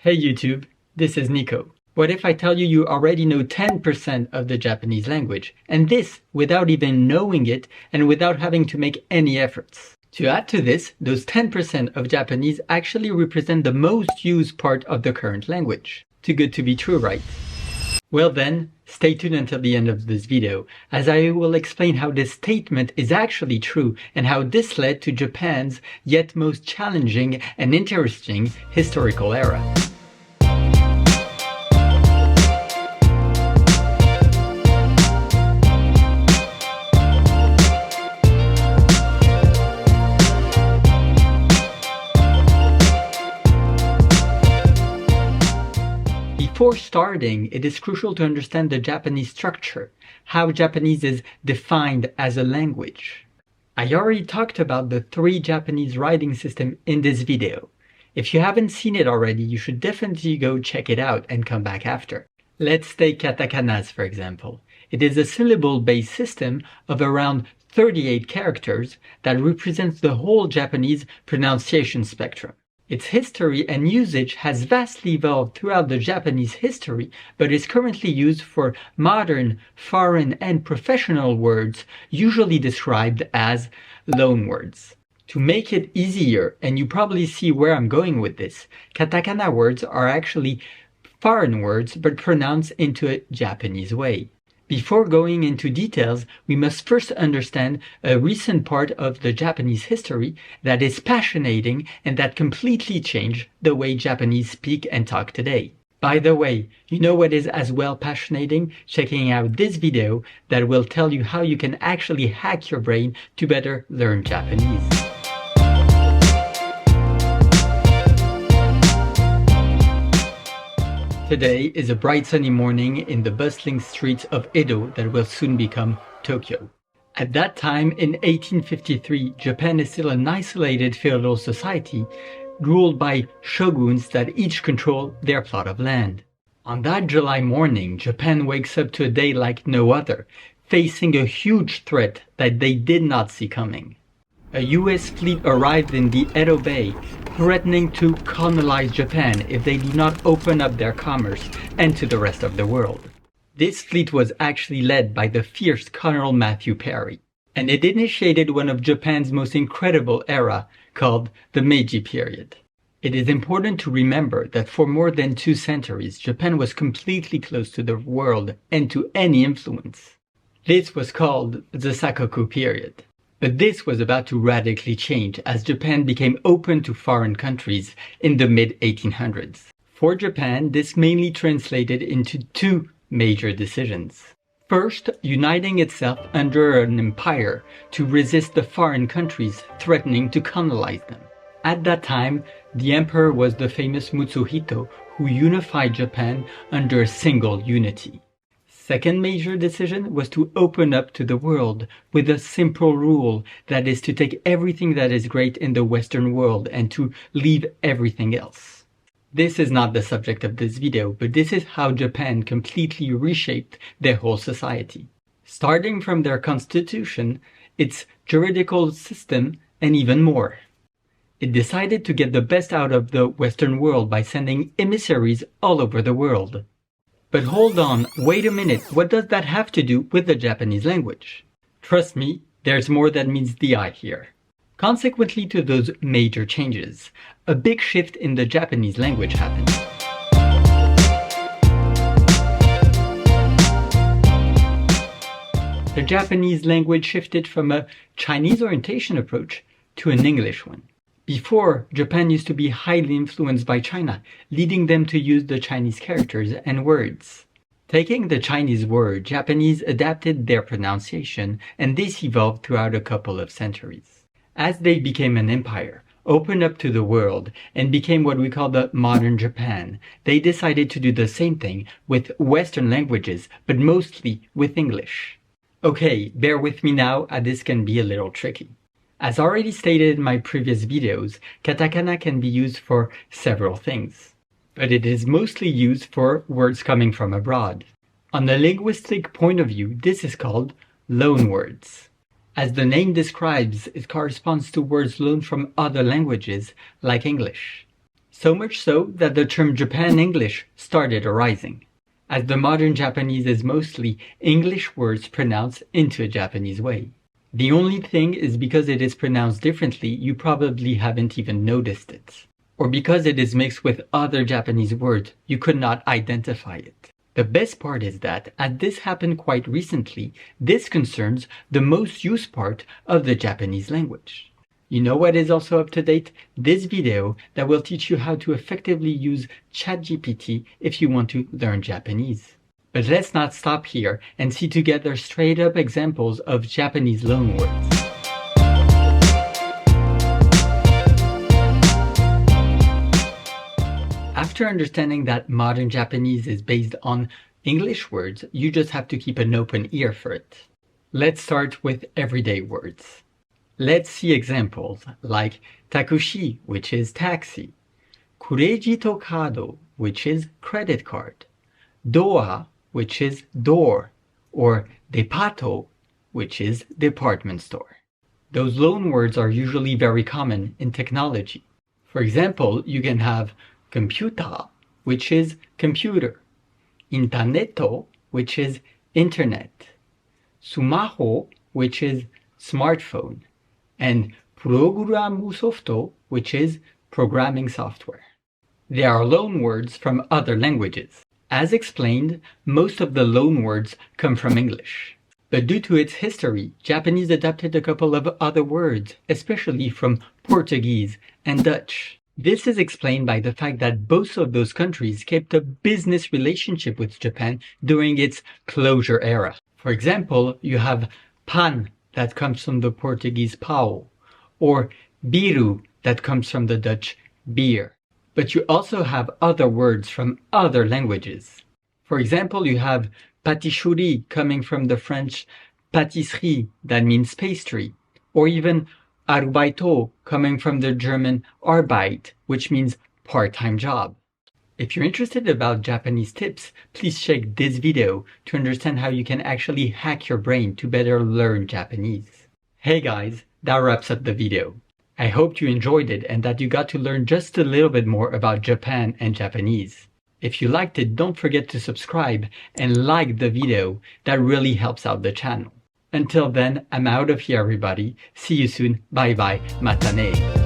Hey YouTube, this is Nico. What if I tell you you already know 10% of the Japanese language, and this without even knowing it and without having to make any efforts? To add to this, those 10% of Japanese actually represent the most used part of the current language. Too good to be true, right? Well then, stay tuned until the end of this video, as I will explain how this statement is actually true and how this led to Japan's yet most challenging and interesting historical era. Before starting, it is crucial to understand the Japanese structure, how Japanese is defined as a language. I already talked about the 3 Japanese writing system in this video. If you haven't seen it already, you should definitely go check it out and come back after. Let's take katakanas for example. It is a syllable-based system of around 38 characters that represents the whole Japanese pronunciation spectrum. Its history and usage has vastly evolved throughout the Japanese history, but is currently used for modern, foreign, and professional words, usually described as loanwords. To make it easier, and you probably see where I'm going with this, katakana words are actually foreign words but pronounced into a Japanese way. Before going into details, we must first understand a recent part of the Japanese history that is fascinating and that completely changed the way Japanese speak and talk today. By the way, you know what is as well fascinating? Checking out this video that will tell you how you can actually hack your brain to better learn Japanese. Today is a bright sunny morning in the bustling streets of Edo that will soon become Tokyo. At that time, in 1853, Japan is still an isolated feudal society ruled by shoguns that each control their plot of land. On that July morning, Japan wakes up to a day like no other, facing a huge threat that they did not see coming. A US fleet arrived in the Edo Bay, threatening to colonize Japan if they did not open up their commerce and to the rest of the world. This fleet was actually led by the fierce Colonel Matthew Perry, and it initiated one of Japan's most incredible era called the Meiji period. It is important to remember that for more than 2 centuries, Japan was completely closed to the world and to any influence. This was called the Sakoku period. But this was about to radically change as Japan became open to foreign countries in the mid-1800s. For Japan, this mainly translated into 2 major decisions. First, uniting itself under an empire to resist the foreign countries threatening to colonize them. At that time, the emperor was the famous Mutsuhito, who unified Japan under a single unity. Second major decision was to open up to the world with a simple rule, that is to take everything that is great in the Western world and to leave everything else. This is not the subject of this video, but this is how Japan completely reshaped their whole society. Starting from their constitution, its juridical system, and even more. It decided to get the best out of the Western world by sending emissaries all over the world. But hold on, wait a minute, what does that have to do with the Japanese language? Trust me, there's more that meets the eye here. Consequently to those major changes, a big shift in the Japanese language happened. The Japanese language shifted from a Chinese orientation approach to an English one. Before, Japan used to be highly influenced by China, leading them to use the Chinese characters and words. Taking the Chinese word, Japanese adapted their pronunciation, and this evolved throughout a couple of centuries. As they became an empire, opened up to the world, and became what we call the modern Japan, they decided to do the same thing with Western languages, but mostly with English. Okay, bear with me now, as this can be a little tricky. As already stated in my previous videos, katakana can be used for several things, but it is mostly used for words coming from abroad. On a linguistic point of view, this is called loanwords. As the name describes, it corresponds to words loaned from other languages, like English. So much so that the term Japan English started arising, as the modern Japanese is mostly English words pronounced into a Japanese way. The only thing is because it is pronounced differently, you probably haven't even noticed it. Or because it is mixed with other Japanese words, you could not identify it. The best part is that, as this happened quite recently, this concerns the most used part of the Japanese language. You know what is also up to date? This video that will teach you how to effectively use ChatGPT if you want to learn Japanese. But let's not stop here and see together straight up examples of Japanese loanwords. After understanding that modern Japanese is based on English words, you just have to keep an open ear for it. Let's start with everyday words. Let's see examples like takushi, which is taxi, kureji kado, which is credit card, doa, which is door, or depato, which is department store. Those loan words are usually very common in technology. For example, you can have computer, which is computer, interneto, which is internet, sumaho, which is smartphone, and programu softo, which is programming software. They are loan words from other languages. As explained, most of the loan words come from English. But due to its history, Japanese adapted a couple of other words, especially from Portuguese and Dutch. This is explained by the fact that both of those countries kept a business relationship with Japan during its closure era. For example, you have pan, that comes from the Portuguese pau, or biru, that comes from the Dutch beer. But you also have other words from other languages. For example, you have pâtisserie coming from the French pâtisserie, that means pastry, or even Arbeito coming from the German Arbeit, which means part-time job. If you're interested about Japanese tips, please check this video to understand how you can actually hack your brain to better learn Japanese. Hey guys, that wraps up the video. I hope you enjoyed it and that you got to learn just a little bit more about Japan and Japanese. If you liked it, don't forget to subscribe and like the video. That really helps out the channel. Until then, I'm out of here everybody. See you soon. Bye bye. Matane.